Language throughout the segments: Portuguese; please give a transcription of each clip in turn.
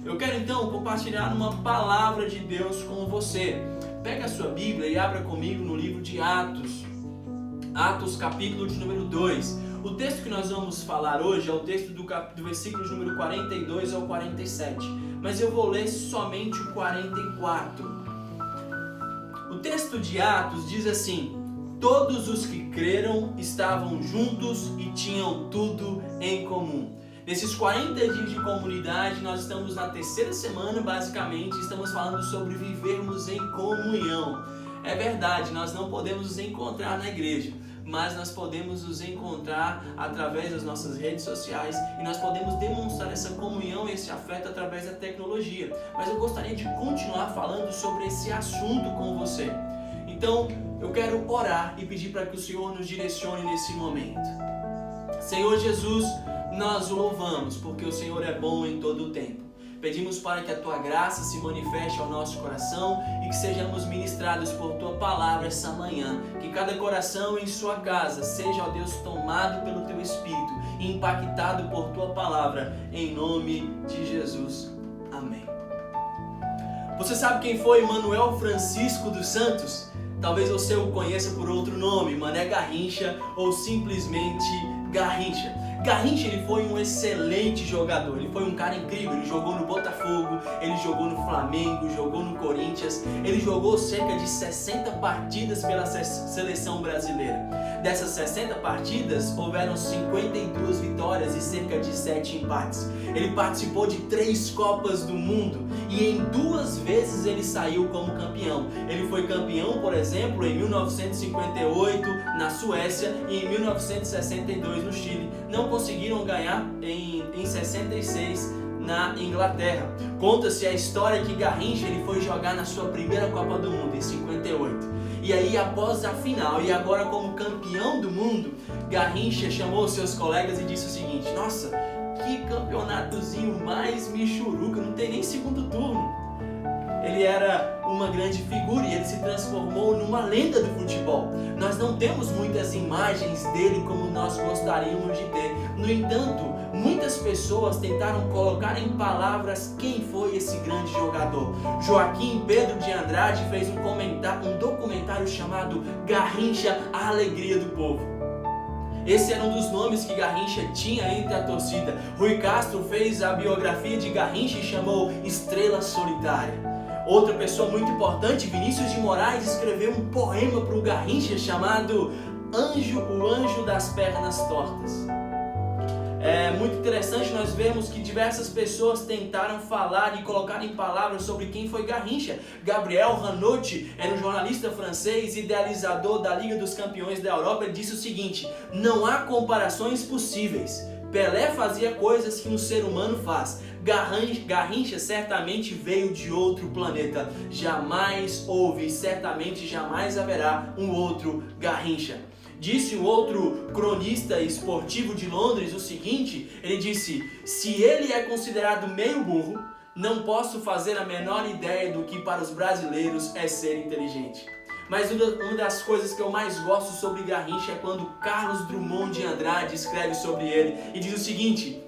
Eu quero então compartilhar uma palavra de Deus com você. Pega a sua Bíblia e abra comigo no livro de Atos. Atos capítulo de número 2. O texto que nós vamos falar hoje é o texto do versículo de número 42 ao 47. Mas eu vou ler somente o 44. O texto de Atos diz assim: todos os que creram estavam juntos e tinham tudo em comum. Nesses 40 dias de comunidade, nós estamos na terceira semana, basicamente, estamos falando sobre vivermos em comunhão. É verdade, nós não podemos nos encontrar na igreja, mas nós podemos nos encontrar através das nossas redes sociais e nós podemos demonstrar essa comunhão e esse afeto através da tecnologia. Mas eu gostaria de continuar falando sobre esse assunto com você. Então, eu quero orar e pedir para que o Senhor nos direcione nesse momento. Senhor Jesus, nós o louvamos porque o Senhor é bom em todo o tempo. Pedimos para que a Tua graça se manifeste ao nosso coração e que sejamos ministrados por Tua palavra essa manhã. Que cada coração em sua casa seja, ó Deus, tomado pelo Teu Espírito e impactado por Tua palavra, em nome de Jesus. Amém. Você sabe quem foi Manuel Francisco dos Santos? Talvez você o conheça por outro nome, Mané Garrincha ou simplesmente Garrincha. Garrincha, ele foi um excelente jogador, ele foi um cara incrível, ele jogou no Botafogo, ele jogou no Flamengo, jogou no Corinthians, ele jogou cerca de 60 partidas pela seleção brasileira. Dessas 60 partidas, houveram 52 vitórias e cerca de 7 empates. Ele participou de 3 Copas do Mundo e em 2 vezes ele saiu como campeão. Ele foi campeão, por exemplo, em 1958 na Suécia e em 1962 no Chile. Não conseguiram ganhar em 66 na Inglaterra. Conta-se a história que Garrincha ele foi jogar na sua primeira Copa do Mundo, em 58. E aí, após a final, e agora como campeão do mundo, Garrincha chamou seus colegas e disse o seguinte: nossa, que campeonatozinho mais michuruca, não tem nem segundo turno. Ele era uma grande figura e ele se transformou numa lenda do futebol. Nós não temos muitas imagens dele como nós gostaríamos de ter. No entanto, muitas pessoas tentaram colocar em palavras quem foi esse grande jogador. Joaquim Pedro de Andrade fez um documentário chamado Garrincha, a Alegria do Povo. Esse era um dos nomes que Garrincha tinha entre a torcida. Rui Castro fez a biografia de Garrincha e chamou Estrela Solitária. Outra pessoa muito importante, Vinícius de Moraes, escreveu um poema para o Garrincha chamado O Anjo das Pernas Tortas. É muito interessante nós vermos que diversas pessoas tentaram falar e colocar em palavras sobre quem foi Garrincha. Gabriel Hanotti era um jornalista francês, idealizador da Liga dos Campeões da Europa. Ele disse o seguinte: não há comparações possíveis. Pelé fazia coisas que um ser humano faz. Garrincha certamente veio de outro planeta. Jamais houve e certamente jamais haverá um outro Garrincha. Disse um outro cronista esportivo de Londres o seguinte, ele disse: se ele é considerado meio burro, não posso fazer a menor ideia do que para os brasileiros é ser inteligente. Mas uma das coisas que eu mais gosto sobre Garrincha é quando Carlos Drummond de Andrade escreve sobre ele e diz o seguinte,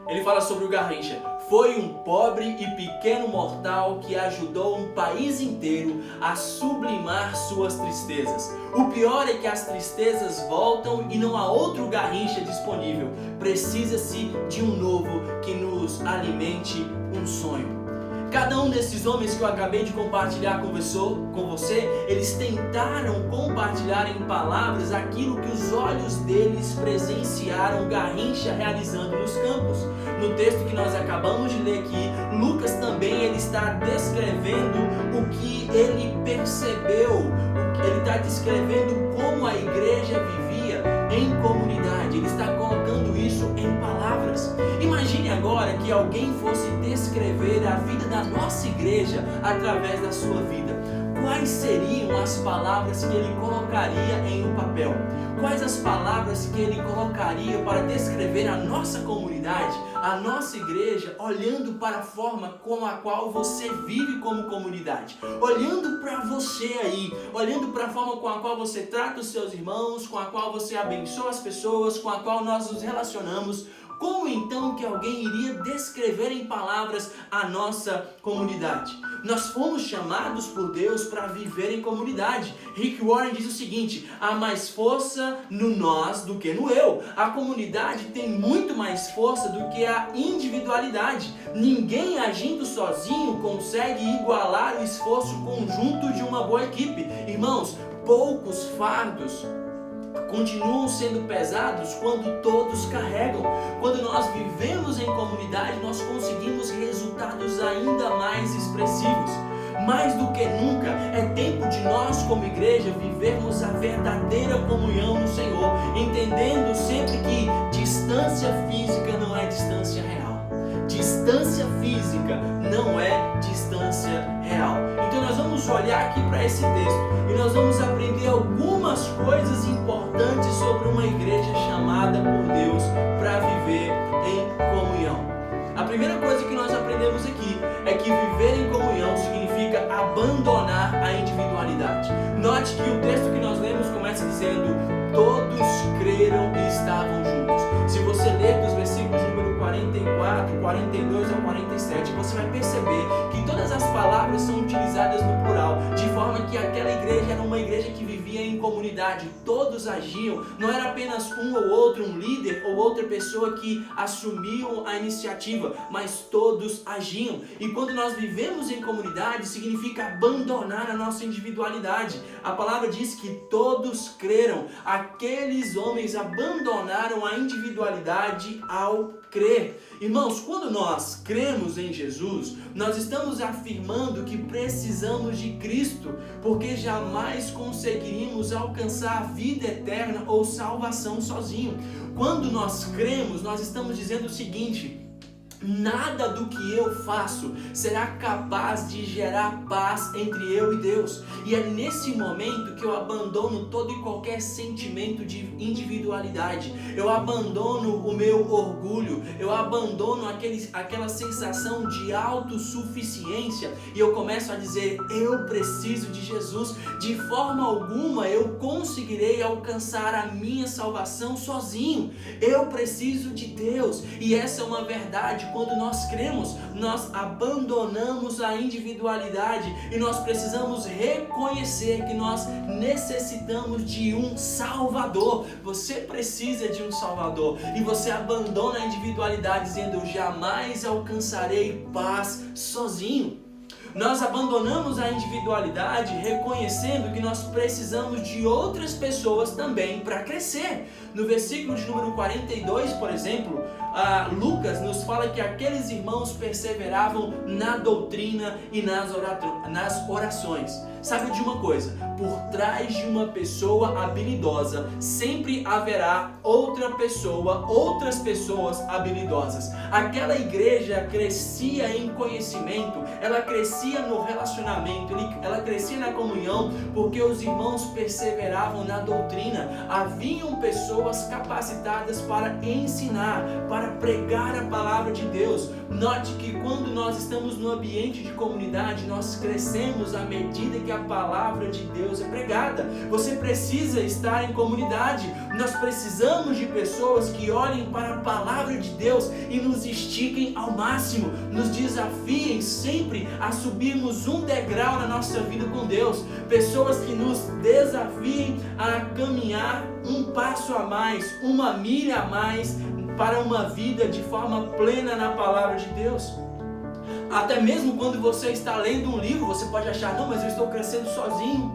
ele fala sobre o Garrincha: foi um pobre e pequeno mortal que ajudou um país inteiro a sublimar suas tristezas. O pior é que as tristezas voltam e não há outro Garrincha disponível. Precisa-se de um novo que nos alimente um sonho. Cada um desses homens que eu acabei de compartilhar com você, eles tentaram compartilhar em palavras aquilo que os olhos deles presenciaram Garrincha realizando nos campos. No texto que nós acabamos de ler aqui, Lucas também ele está descrevendo o que ele percebeu, ele está descrevendo como a igreja vivia em comunidade, ele está colocando isso em palavras. Imagine agora que alguém fosse descrever a vida da nossa igreja através da sua vida. Quais seriam as palavras que ele colocaria em um papel? Quais as palavras que ele colocaria para descrever a nossa comunidade, a nossa igreja, olhando para a forma com a qual você vive como comunidade, olhando para você aí, olhando para a forma com a qual você trata os seus irmãos, com a qual você abençoa as pessoas, com a qual nós nos relacionamos? Como então que alguém iria descrever em palavras a nossa comunidade? Nós fomos chamados por Deus para viver em comunidade. Rick Warren diz o seguinte: há mais força no nós do que no eu. A comunidade tem muito mais força do que a individualidade. Ninguém agindo sozinho consegue igualar o esforço conjunto de uma boa equipe. Irmãos, poucos fardos continuam sendo pesados quando todos carregam. Quando nós vivemos em comunidade, nós conseguimos resultados ainda mais expressivos. Mais do que nunca, é tempo de nós como igreja vivermos a verdadeira comunhão no Senhor, entendendo sempre que distância física não é distância real. Distância física não é distância real. Então nós vamos olhar aqui para esse texto e nós vamos aprender algumas coisas importantes sobre uma igreja chamada por Deus para viver em comunhão. A primeira coisa que nós aprendemos aqui é que viver em comunhão significa abandonar a individualidade. Note que o texto que nós lemos começa dizendo: todos creram e estavam juntos. Se você ler dos versículos número 44, 42 ao 47, você vai perceber que todas as palavras são utilizadas no plural, de forma que aquela igreja era uma igreja que vivia em comunidade, todos agiam, não era apenas um ou outro, um líder ou outra pessoa que assumiam a iniciativa, mas todos agiam. E quando nós vivemos em comunidade, significa abandonar a nossa individualidade. A palavra diz que todos creram. Aqueles homens abandonaram a individualidade ao crer. Irmãos, quando nós cremos em Jesus, nós estamos afirmando que precisamos de Cristo, porque jamais conseguiríamos alcançar a vida eterna ou salvação sozinho. Quando nós cremos, nós estamos dizendo o seguinte: nada do que eu faço será capaz de gerar paz entre eu e Deus. E é nesse momento que eu abandono todo e qualquer sentimento de individualidade. Eu abandono o meu orgulho. Eu abandono aquela sensação de autossuficiência. E eu começo a dizer: eu preciso de Jesus. De forma alguma eu conseguirei alcançar a minha salvação sozinho. Eu preciso de Deus. E essa é uma verdade. Quando nós cremos, nós abandonamos a individualidade e nós precisamos reconhecer que nós necessitamos de um Salvador. Você precisa de um Salvador e você abandona a individualidade dizendo: eu jamais alcançarei paz sozinho. Nós abandonamos a individualidade reconhecendo que nós precisamos de outras pessoas também para crescer. No versículo de número 42, por exemplo, Lucas nos fala que aqueles irmãos perseveravam na doutrina e nas orações. Sabe de uma coisa? Por trás de uma pessoa habilidosa, sempre haverá outras pessoas habilidosas. Aquela igreja crescia em conhecimento, ela crescia no relacionamento, ela crescia na comunhão, porque os irmãos perseveravam na doutrina. Haviam pessoas capacitadas para ensinar, para pregar a palavra de Deus. Note que quando nós estamos no ambiente de comunidade, nós crescemos à medida que a palavra de Deus é pregada. Você precisa estar em comunidade. Nós precisamos de pessoas que olhem para a palavra de Deus e nos estiquem ao máximo, nos desafiem sempre a subirmos um degrau na nossa vida com Deus. Pessoas que nos desafiem a caminhar um passo a mais, uma milha a mais para uma vida de forma plena na palavra de Deus. Até mesmo quando você está lendo um livro, você pode achar: não, mas eu estou crescendo sozinho.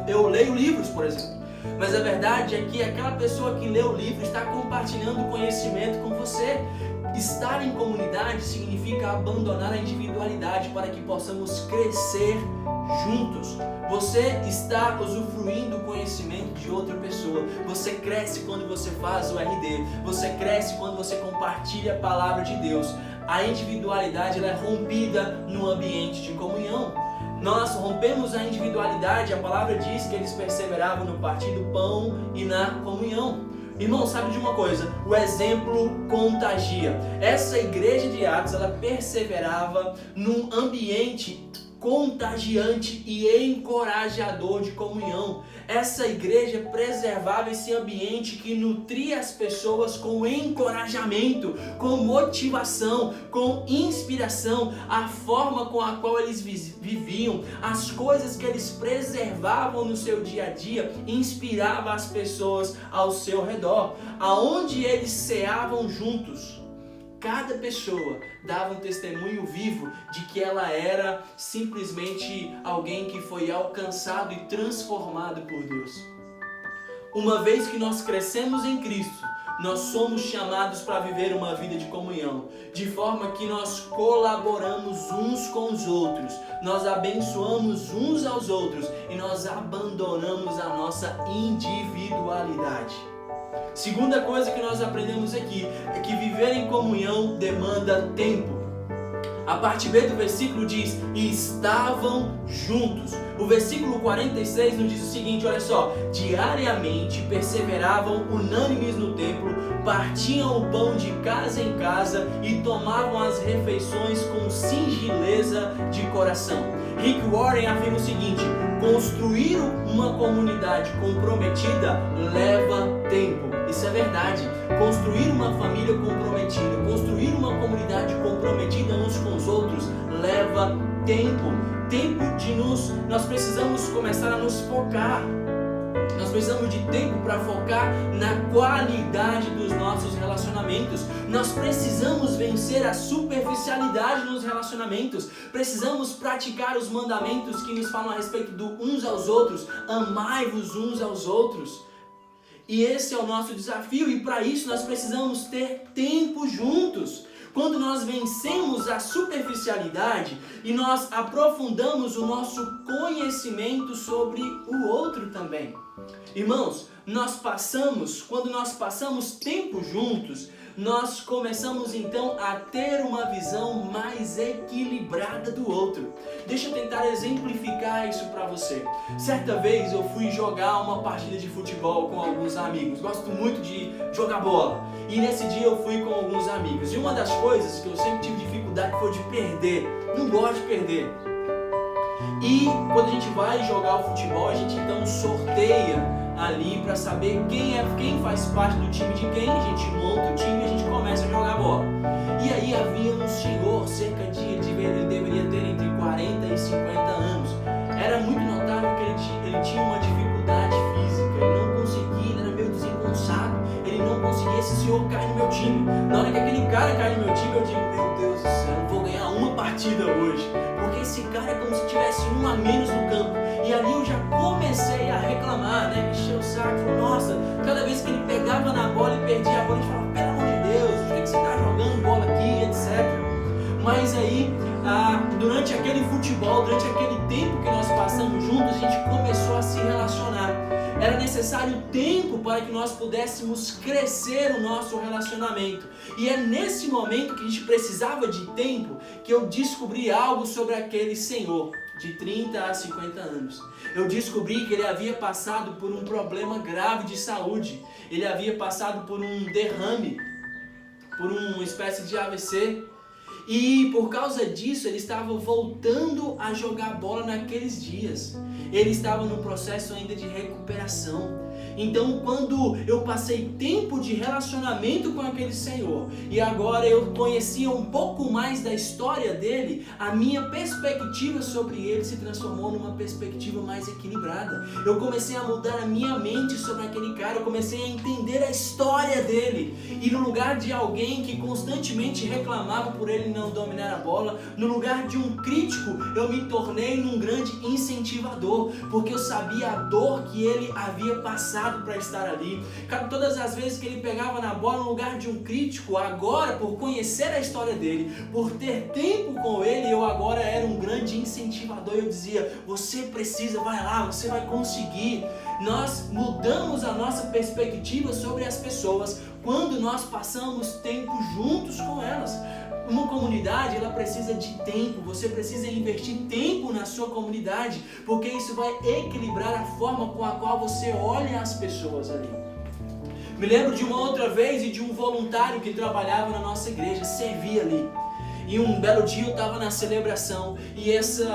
Eu leio livros, por exemplo. Mas a verdade é que aquela pessoa que lê o livro está compartilhando conhecimento com você. Estar em comunidade significa abandonar a individualidade para que possamos crescer juntos. Você está usufruindo o conhecimento de outra pessoa. Você cresce quando você faz o RD. Você cresce quando você compartilha a palavra de Deus. A individualidade ela é rompida no ambiente de comunhão. Nós rompemos a individualidade. A palavra diz que eles perseveravam no partir do pão e na comunhão. Irmão, sabe de uma coisa? O exemplo contagia. Essa igreja de Atos, ela perseverava num ambiente contagiante e encorajador de comunhão. Essa igreja preservava esse ambiente que nutria as pessoas com encorajamento, com motivação, com inspiração, a forma com a qual eles viviam, as coisas que eles preservavam no seu dia a dia, inspirava as pessoas ao seu redor, aonde eles ceavam juntos. Cada pessoa dava um testemunho vivo de que ela era simplesmente alguém que foi alcançado e transformado por Deus. Uma vez que nós crescemos em Cristo, nós somos chamados para viver uma vida de comunhão, de forma que nós colaboramos uns com os outros, nós abençoamos uns aos outros e nós abandonamos a nossa individualidade. Segunda coisa que nós aprendemos aqui é que viver em comunhão demanda tempo. A parte B do versículo diz, e estavam juntos. O versículo 46 nos diz o seguinte, olha só, diariamente perseveravam unânimes no templo, partiam o pão de casa em casa e tomavam as refeições com singeleza de coração. Rick Warren afirma o seguinte, construir uma comunidade comprometida leva tempo. Isso é verdade. Construir uma família comprometida, construir uma comunidade comprometida uns com os outros leva tempo. Nós precisamos começar a nos focar. Nós precisamos de tempo para focar na qualidade dos nossos relacionamentos. Nós precisamos vencer a superficialidade nos relacionamentos. Precisamos praticar os mandamentos que nos falam a respeito do uns aos outros. Amai-vos uns aos outros. E esse é o nosso desafio, e para isso nós precisamos ter tempo juntos. Quando nós vencemos a superficialidade e nós aprofundamos o nosso conhecimento sobre o outro também. Irmãos, quando nós passamos tempo juntos, nós começamos então a ter uma visão mais equilibrada do outro. Deixa eu tentar exemplificar isso para você. Certa vez eu fui jogar uma partida de futebol com alguns amigos. Gosto muito de jogar bola. E nesse dia eu fui com alguns amigos. E uma das coisas que eu sempre tive dificuldade foi de perder. Não gosto de perder. E quando a gente vai jogar o futebol, a gente então sorteia ali para saber quem faz parte do time de quem. A gente monta o time e a gente começa a jogar bola. E aí havia um senhor, ele deveria ter entre 40 e 50 anos. Era muito notável que ele tinha uma dificuldade física, ele não conseguia, ele era meio desengonçado, ele não conseguia. Esse senhor cai no meu time. Na hora que aquele cara cai no meu time, eu digo, meu Deus do céu, eu vou ganhar uma partida hoje, porque esse cara é como se tivesse um a menos no campo. E ali eu já comecei a reclamar, né? Encher o saco, nossa, cada vez que ele pegava na bola e perdia a bola, a gente falava, pelo amor de Deus, por que você está jogando bola aqui, etc. Mas aí, durante aquele futebol, durante aquele tempo que nós passamos juntos, a gente começou a se relacionar. Era necessário tempo para que nós pudéssemos crescer o nosso relacionamento. E é nesse momento que a gente precisava de tempo que eu descobri algo sobre aquele senhor de 30 a 50 anos. Eu descobri que ele havia passado por um problema grave de saúde. Ele havia passado por um derrame, por uma espécie de AVC. E por causa disso ele estava voltando a jogar bola naqueles dias. Ele estava no processo ainda de recuperação. Então quando eu passei tempo de relacionamento com aquele senhor e agora eu conhecia um pouco mais da história dele, a minha perspectiva sobre ele se transformou numa perspectiva mais equilibrada. Eu comecei a mudar a minha mente sobre aquele cara, eu comecei a entender a história dele. E no lugar de alguém que constantemente reclamava por ele não dominar a bola, no lugar de um crítico, eu me tornei um grande incentivador, porque eu sabia a dor que ele havia passado para estar ali. Todas as vezes que ele pegava na bola, no lugar de um crítico, agora, por conhecer a história dele, por ter tempo com ele, eu agora era um grande incentivador. Eu dizia, você precisa, vai lá, você vai conseguir. Nós mudamos a nossa perspectiva sobre as pessoas quando nós passamos tempo juntos com elas. Uma comunidade, ela precisa de tempo, você precisa investir tempo na sua comunidade, porque isso vai equilibrar a forma com a qual você olha as pessoas ali. Me lembro de uma outra vez e de um voluntário que trabalhava na nossa igreja, servia ali. E um belo dia eu estava na celebração e esse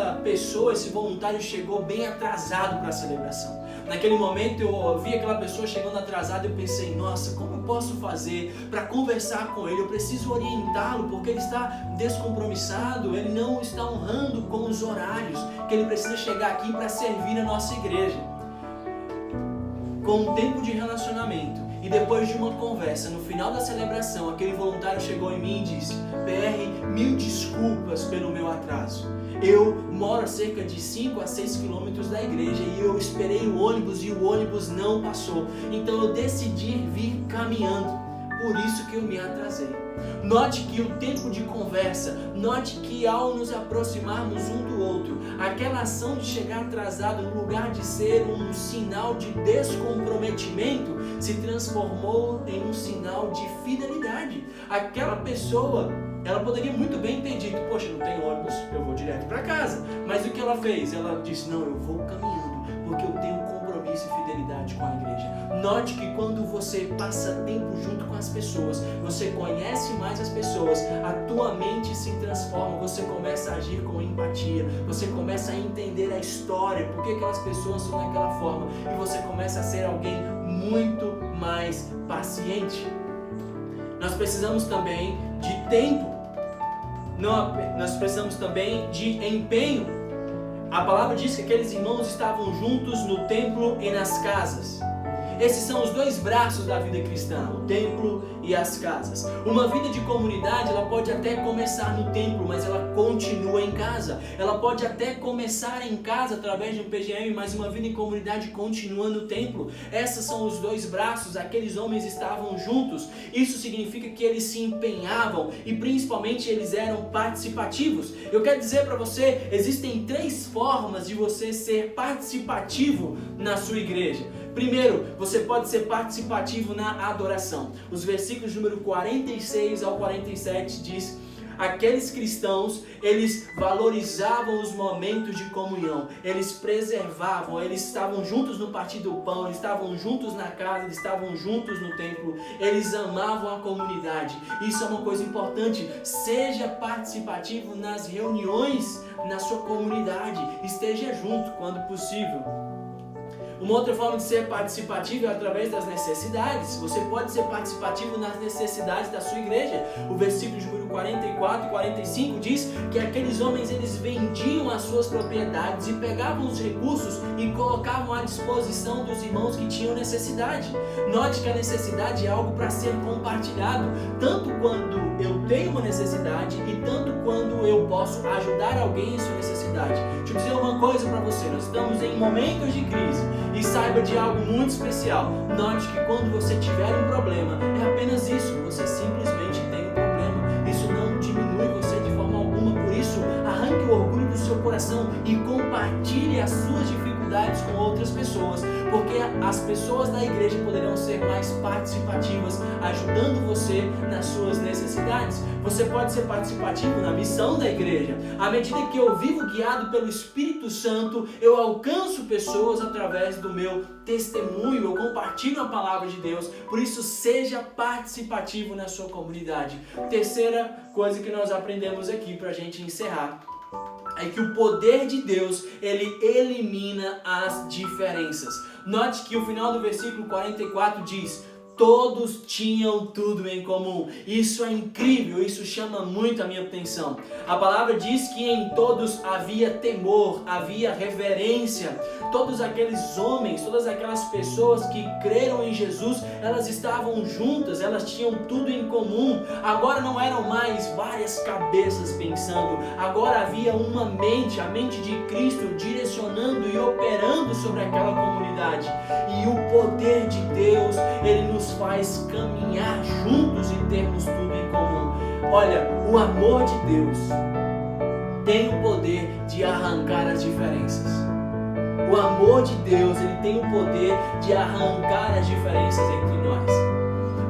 voluntário chegou bem atrasado para a celebração. Naquele momento eu vi aquela pessoa chegando atrasada e eu pensei, nossa, como eu posso fazer para conversar com ele? Eu preciso orientá-lo porque ele está descompromissado, ele não está honrando com os horários que ele precisa chegar aqui para servir a nossa igreja. Com um tempo de relacionamento e depois de uma conversa, no final da celebração, aquele voluntário chegou em mim e disse: PR, 1000 desculpas pelo meu atraso. Eu moro a cerca de 5 a 6 quilômetros da igreja e eu esperei o ônibus e o ônibus não passou. Então eu decidi vir caminhando, por isso que eu me atrasei. Note que o tempo de conversa, note que ao nos aproximarmos um do outro, aquela ação de chegar atrasado, no lugar de ser um sinal de descomprometimento, se transformou em um sinal de fidelidade. Aquela pessoa, ela poderia muito bem ter dito, poxa, não tem ônibus, eu vou direto para casa. Mas o que ela fez? Ela disse, não, eu vou caminhando, porque eu tenho compromisso e fidelidade com a igreja. Note que quando você passa tempo junto com as pessoas, você conhece mais as pessoas, a tua mente se transforma, você começa a agir com empatia, você começa a entender a história, por que aquelas pessoas são daquela forma, e você começa a ser alguém muito mais paciente. Nós precisamos também de tempo, nós precisamos também de empenho. A palavra diz que aqueles irmãos estavam juntos no templo e nas casas. Esses são os dois braços da vida cristã, o templo e as casas. Uma vida de comunidade, ela pode até começar no templo, mas ela continua em casa. Ela pode até começar em casa através de um PGM, mas uma vida em comunidade continua no templo. Esses são os dois braços, aqueles homens estavam juntos. Isso significa que eles se empenhavam e principalmente eles eram participativos. Eu quero dizer para você, existem 3 formas de você ser participativo na sua igreja. Primeiro, você pode ser participativo na adoração. Os versículos número 46 ao 47 diz: aqueles cristãos, eles valorizavam os momentos de comunhão, eles preservavam, eles estavam juntos no partir do pão, eles estavam juntos na casa, eles estavam juntos no templo, eles amavam a comunidade. Isso é uma coisa importante, seja participativo nas reuniões na sua comunidade, esteja junto quando possível. Uma outra forma de ser participativo é através das necessidades. Você pode ser participativo nas necessidades da sua igreja. O versículo de número 44 e 45 diz que aqueles homens, eles vendiam as suas propriedades e pegavam os recursos e colocavam à disposição dos irmãos que tinham necessidade. Note que a necessidade é algo para ser compartilhado, tanto quando eu tenho uma necessidade e tanto quando eu posso ajudar alguém em sua necessidade. Deixa eu dizer uma coisa para você, nós estamos em momentos de crise. E saiba de algo muito especial. Note que quando você tiver um problema, é apenas isso. Você simplesmente tem um problema. Isso não diminui você de forma alguma. Por isso, arranque o orgulho do seu coração e compartilhe as suas dificuldades com outras pessoas. Porque as pessoas da igreja poderão ser mais participativas, ajudando você nas suas necessidades. Você pode ser participativo na missão da igreja. À medida que eu vivo guiado pelo Espírito Santo, eu alcanço pessoas através do meu testemunho, eu compartilho a palavra de Deus. Por isso, seja participativo na sua comunidade. Terceira coisa que nós aprendemos aqui para a gente encerrar é que o poder de Deus, ele elimina as diferenças. Note que o final do versículo 44 diz: todos tinham tudo em comum. Isso é incrível, isso chama muito a minha atenção. A palavra diz que em todos havia temor, havia reverência. Todos aqueles homens, todas aquelas pessoas que creram em Jesus, elas estavam juntas, elas tinham tudo em comum. Agora não eram mais várias cabeças pensando, agora havia uma mente, a mente de Cristo direcionando e operando sobre aquela comunidade. E o poder de Deus, ele nos faz caminhar juntos e termos tudo em comum. Olha, o amor de Deus tem o poder de arrancar as diferenças. O amor de Deus, ele tem o poder de arrancar as diferenças entre nós.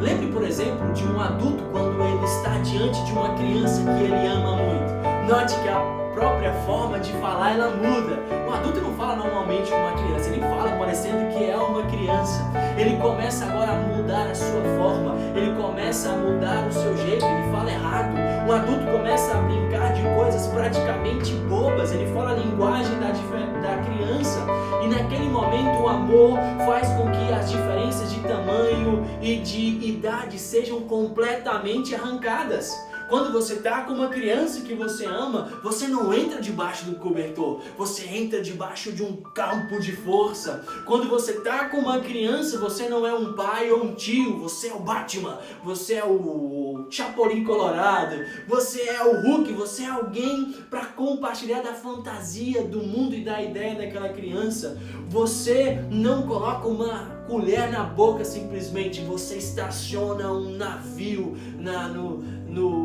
Lembre, por exemplo, de um adulto quando ele está diante de uma criança que ele ama muito. Note que a própria forma de falar, ela muda. O adulto não fala normalmente como uma criança, ele fala parecendo que é uma criança. Ele começa agora a mudar a sua forma, ele começa a mudar o seu jeito, ele fala errado. O adulto começa a brincar de coisas praticamente bobas, ele fala a linguagem da criança. E naquele momento o amor, e de idade sejam completamente arrancadas. Quando você está com uma criança que você ama, você não entra debaixo do cobertor, você entra debaixo de um campo de força. Quando você está com uma criança, você não é um pai ou um tio, você é o Batman, você é o Chapolin Colorado, você é o Hulk, você é alguém para compartilhar da fantasia do mundo e da ideia daquela criança. Você não coloca uma colher na boca simplesmente, você estaciona um navio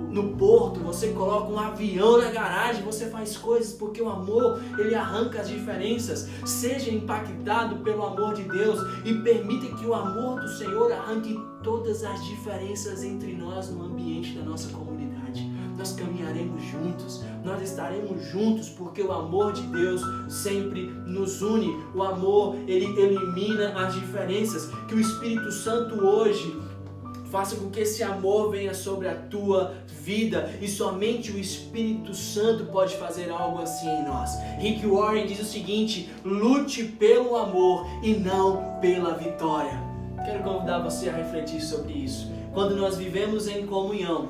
no porto, você coloca um avião na garagem, você faz coisas porque o amor, ele arranca as diferenças. Seja impactado pelo amor de Deus e permita que o amor do Senhor arranque todas as diferenças entre nós no ambiente da nossa comunidade. Nós caminharemos juntos, nós estaremos juntos porque o amor de Deus sempre nos une. O amor, ele elimina as diferenças. Que o Espírito Santo hoje faça com que esse amor venha sobre a tua vida, e somente o Espírito Santo pode fazer algo assim em nós. Rick Warren diz o seguinte: lute pelo amor e não pela vitória. Quero convidar você a refletir sobre isso. Quando nós vivemos em comunhão,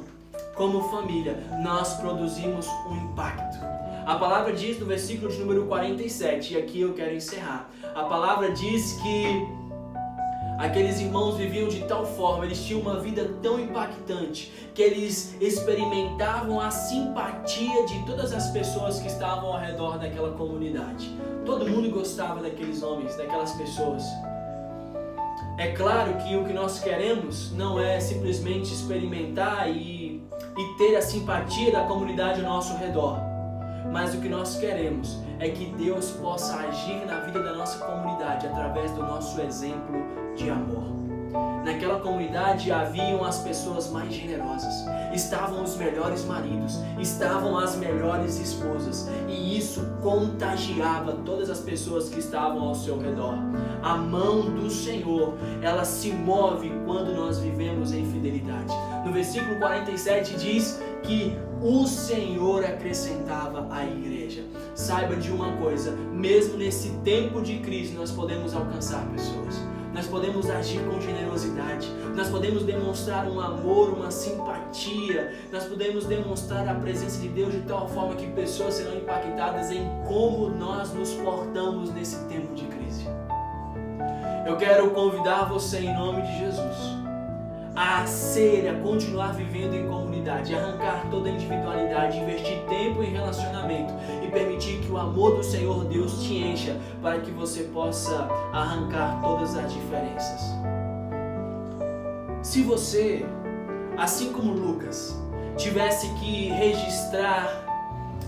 como família, nós produzimos um impacto. A palavra diz no versículo de número 47, e aqui eu quero encerrar. A palavra diz que aqueles irmãos viviam de tal forma, eles tinham uma vida tão impactante, que eles experimentavam a simpatia de todas as pessoas que estavam ao redor daquela comunidade. Todo mundo gostava daqueles homens, daquelas pessoas. É claro que o que nós queremos não é simplesmente experimentar e ter a simpatia da comunidade ao nosso redor. Mas o que nós queremos é que Deus possa agir na vida da nossa comunidade através do nosso exemplo de amor. Naquela comunidade haviam as pessoas mais generosas, estavam os melhores maridos, estavam as melhores esposas, e isso contagiava todas as pessoas que estavam ao seu redor. A mão do Senhor, ela se move quando nós vivemos em fidelidade. No versículo 47 diz que o Senhor acrescentava à igreja. Saiba de uma coisa, mesmo nesse tempo de crise nós podemos alcançar pessoas. Nós podemos agir com generosidade, nós podemos demonstrar um amor, uma simpatia, nós podemos demonstrar a presença de Deus de tal forma que pessoas serão impactadas em como nós nos portamos nesse tempo de crise. Eu quero convidar você em nome de Jesus a continuar vivendo em comunidade, arrancar toda a individualidade, investir tempo em relacionamento e permitir que o amor do Senhor Deus te encha para que você possa arrancar todas as diferenças. Se você, assim como Lucas, tivesse que registrar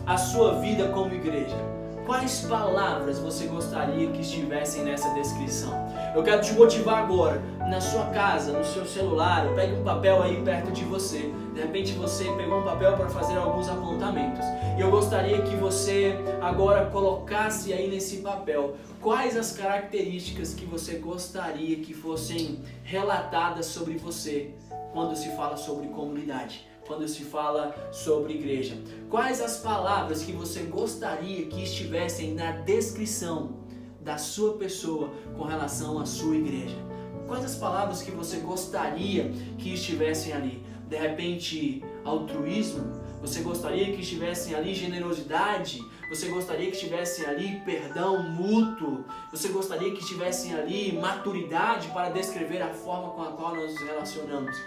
a sua vida como igreja, quais palavras você gostaria que estivessem nessa descrição? Eu quero te motivar agora, na sua casa, no seu celular, pegue um papel aí perto de você. De repente você pegou um papel para fazer alguns apontamentos. E eu gostaria que você agora colocasse aí nesse papel quais as características que você gostaria que fossem relatadas sobre você quando se fala sobre comunidade, quando se fala sobre igreja. Quais as palavras que você gostaria que estivessem na descrição da sua pessoa com relação à sua igreja? Quais as palavras que você gostaria que estivessem ali? De repente, altruísmo? Você gostaria que estivessem ali generosidade? Você gostaria que estivessem ali perdão mútuo? Você gostaria que estivessem ali maturidade para descrever a forma com a qual nós nos relacionamos?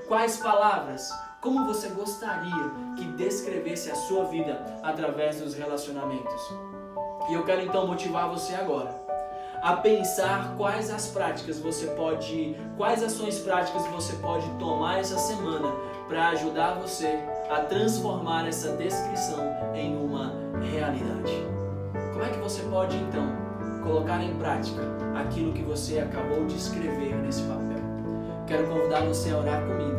Quais palavras? Como você gostaria que descrevesse a sua vida através dos relacionamentos? E eu quero então motivar você agora a pensar quais ações práticas você pode tomar essa semana para ajudar você a transformar essa descrição em uma realidade. Como é que você pode então colocar em prática aquilo que você acabou de escrever nesse papel? Quero convidar você a orar comigo,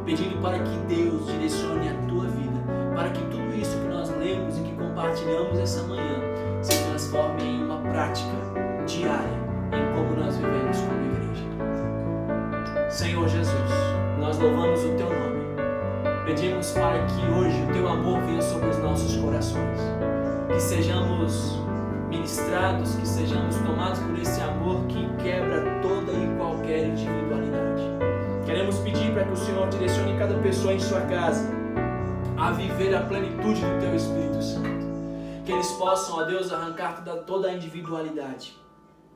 pedindo para que Deus direcione a tua vida, para que tudo isso que nós lemos e que compartilhamos essa manhã se transforme em uma prática diária em como nós vivemos como igreja. Senhor Jesus, nós louvamos o Teu nome. Pedimos para que hoje o Teu amor venha sobre os nossos corações. Que sejamos ministrados, que sejamos tomados por esse amor que quebra toda e qualquer individualidade. que o Senhor direcione cada pessoa em sua casa a viver a plenitude do Teu Espírito Santo. Que eles possam, ó Deus, arrancar toda a individualidade.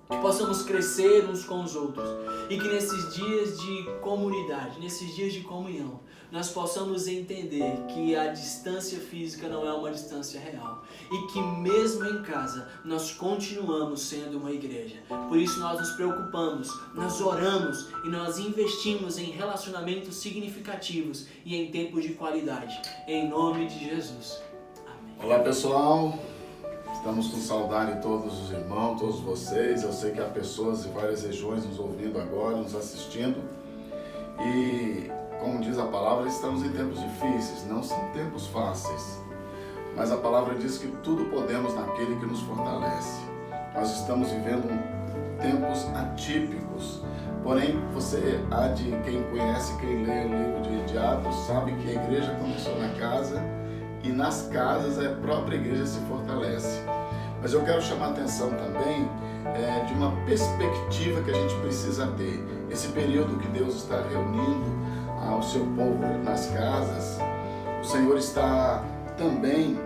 Que possamos crescer uns com os outros. E que nesses dias de comunidade, nesses dias de comunhão, nós possamos entender que a distância física não é uma distância real. E que mesmo em casa, nós continuamos sendo uma igreja. Por isso nós nos preocupamos, nós oramos e nós investimos em relacionamentos significativos e em tempos de qualidade. Em nome de Jesus. Amém. Olá pessoal, estamos com saudade de todos os irmãos, todos vocês. Eu sei que há pessoas de várias regiões nos ouvindo agora, nos assistindo. E como diz a palavra, estamos em tempos difíceis, não são tempos fáceis. Mas a palavra diz que tudo podemos naquele que nos fortalece. Nós estamos vivendo tempos atípicos. Porém, quem conhece, quem lê o livro de Atos, sabe que a igreja começou na casa e nas casas a própria igreja se fortalece. Mas eu quero chamar a atenção também de uma perspectiva que a gente precisa ter. Esse período que Deus está reunindo ao seu povo nas casas, o Senhor está também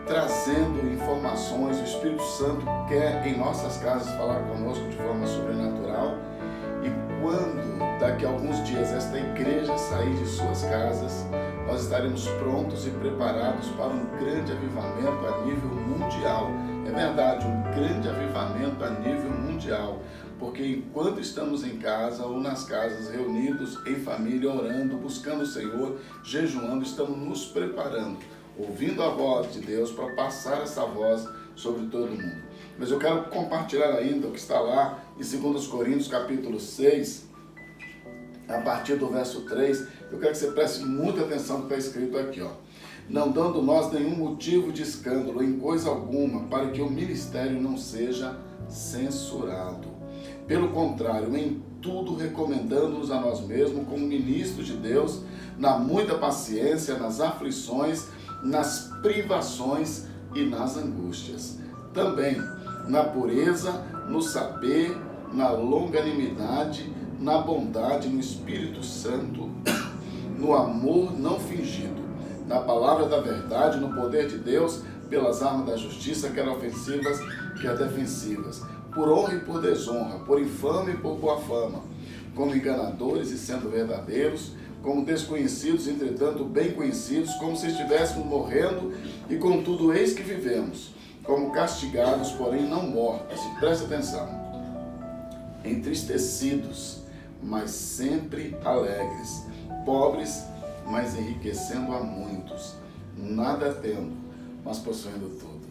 trazendo informações. O Espírito Santo quer em nossas casas falar conosco de forma sobrenatural. E quando daqui a alguns dias esta igreja sair de suas casas, nós estaremos prontos e preparados para um grande avivamento a nível mundial. É verdade, um grande avivamento a nível mundial. Porque enquanto estamos em casa ou nas casas, reunidos em família, orando, buscando o Senhor, jejuando, estamos nos preparando, ouvindo a voz de Deus para passar essa voz sobre todo mundo. Mas eu quero compartilhar ainda o que está lá em 2 Coríntios capítulo 6, a partir do verso 3, eu quero que você preste muita atenção no que está escrito aqui, ó. Não dando nós nenhum motivo de escândalo em coisa alguma, para que o ministério não seja censurado. Pelo contrário, em tudo recomendando-nos a nós mesmos como ministros de Deus, na muita paciência, nas aflições, nas privações e nas angústias. Também na pureza, no saber, na longanimidade, na bondade, no Espírito Santo, no amor não fingido, na palavra da verdade, no poder de Deus, pelas armas da justiça, quer ofensivas, quer defensivas, por honra e por desonra, por infame e por boa fama, como enganadores e sendo verdadeiros, como desconhecidos, entretanto bem conhecidos, como se estivéssemos morrendo, e contudo eis que vivemos, como castigados, porém não mortos. E presta atenção, entristecidos, mas sempre alegres, pobres, mas enriquecendo a muitos, nada tendo, mas possuindo tudo.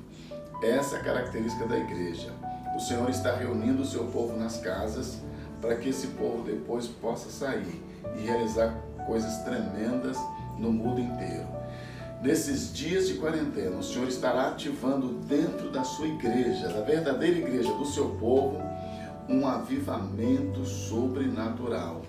Essa é a característica da igreja. O Senhor está reunindo o seu povo nas casas para que esse povo depois possa sair e realizar coisas tremendas no mundo inteiro. Nesses dias de quarentena, o Senhor estará ativando dentro da sua igreja, da verdadeira igreja do seu povo, um avivamento sobrenatural.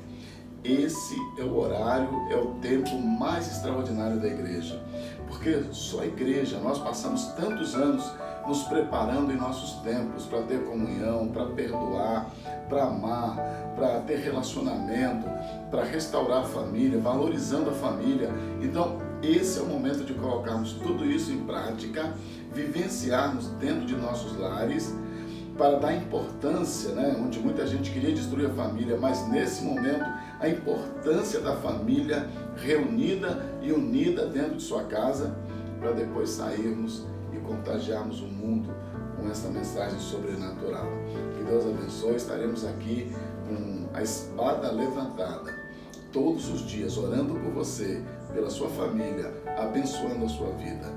Esse é o horário, é o tempo mais extraordinário da igreja, porque só a igreja, nós passamos tantos anos nos preparando em nossos tempos para ter comunhão, para perdoar, para amar, para ter relacionamento, para restaurar a família, valorizando a família. Então, esse é o momento de colocarmos tudo isso em prática, vivenciarmos dentro de nossos lares, para dar importância, onde muita gente queria destruir a família, mas nesse momento a importância da família reunida e unida dentro de sua casa, para depois sairmos e contagiarmos o mundo com essa mensagem sobrenatural. Que Deus abençoe. Estaremos aqui com a espada levantada todos os dias, orando por você, pela sua família, abençoando a sua vida.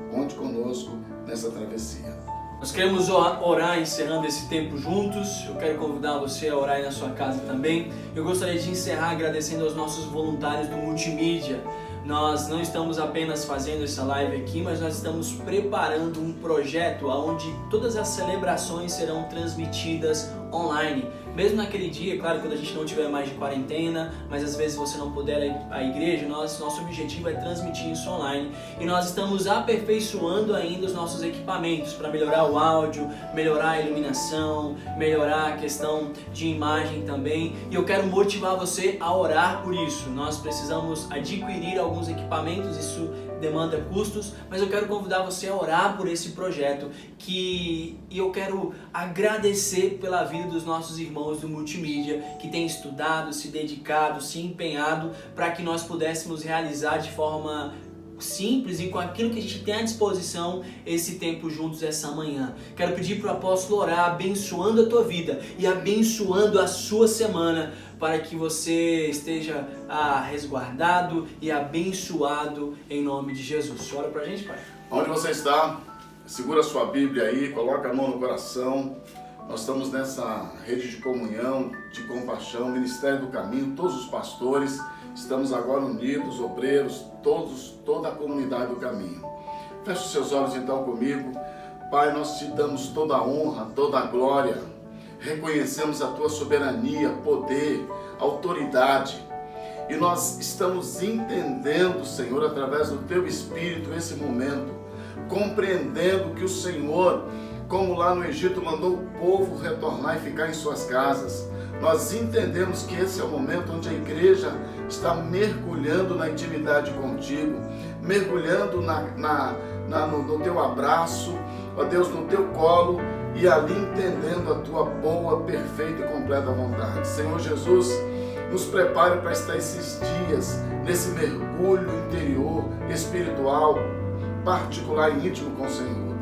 Conte conosco nessa travessia. Nós queremos orar encerrando esse tempo juntos. Eu quero convidar você a orar aí na sua casa também. Eu gostaria de encerrar agradecendo aos nossos voluntários do multimídia. Nós não estamos apenas fazendo essa live aqui, mas nós estamos preparando um projeto onde todas as celebrações serão transmitidas online. mesmo naquele dia, claro, quando a gente não tiver mais de quarentena, mas às vezes você não puder ir à igreja, nosso objetivo é transmitir isso online e nós estamos aperfeiçoando ainda os nossos equipamentos para melhorar o áudio, melhorar a iluminação, melhorar a questão de imagem também, e eu quero motivar você a orar por isso. Nós precisamos adquirir alguns equipamentos, isso demanda custos, mas eu quero convidar você a orar por esse projeto e eu quero agradecer pela vida dos nossos irmãos do multimídia que têm estudado, se dedicado, se empenhado para que nós pudéssemos realizar de forma simples e com aquilo que a gente tem à disposição esse tempo juntos essa manhã. Quero pedir para o apóstolo orar abençoando a tua vida e abençoando a sua semana para que você esteja resguardado e abençoado em nome de Jesus. Ora pra gente, Pai. Onde você está, segura a sua Bíblia aí, coloca a mão no coração. Nós estamos nessa rede de comunhão, de compaixão, Ministério do Caminho, todos os pastores, estamos agora unidos, obreiros, toda a comunidade do Caminho. Feche os seus olhos então comigo. Pai, nós te damos toda a honra, toda a glória, reconhecemos a tua soberania, poder, autoridade, e nós estamos entendendo, Senhor, através do teu Espírito esse momento, compreendendo que o Senhor, como lá no Egito, mandou o povo retornar e ficar em suas casas. Nós entendemos que esse é o momento onde a igreja está mergulhando na intimidade contigo, mergulhando no teu abraço, ó Deus, no teu colo, e ali entendendo a tua boa, perfeita e completa vontade. Senhor Jesus, nos prepare para estar esses dias nesse mergulho interior, espiritual, particular e íntimo com o Senhor.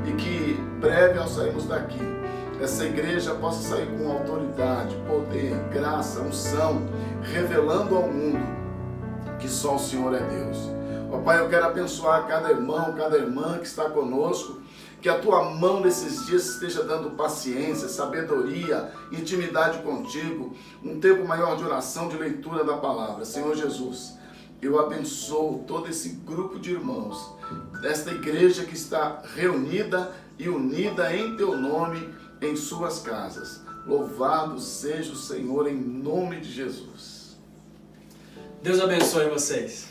E que breve ao sairmos daqui, essa igreja possa sair com autoridade, poder, graça, unção, revelando ao mundo que só o Senhor é Deus. Ó Pai, eu quero abençoar cada irmão, cada irmã que está conosco, que a tua mão nesses dias esteja dando paciência, sabedoria, intimidade contigo, um tempo maior de oração, de leitura da palavra. Senhor Jesus, eu abençoo todo esse grupo de irmãos, desta igreja que está reunida e unida em teu nome, em suas casas. Louvado seja o Senhor em nome de Jesus. Deus abençoe vocês.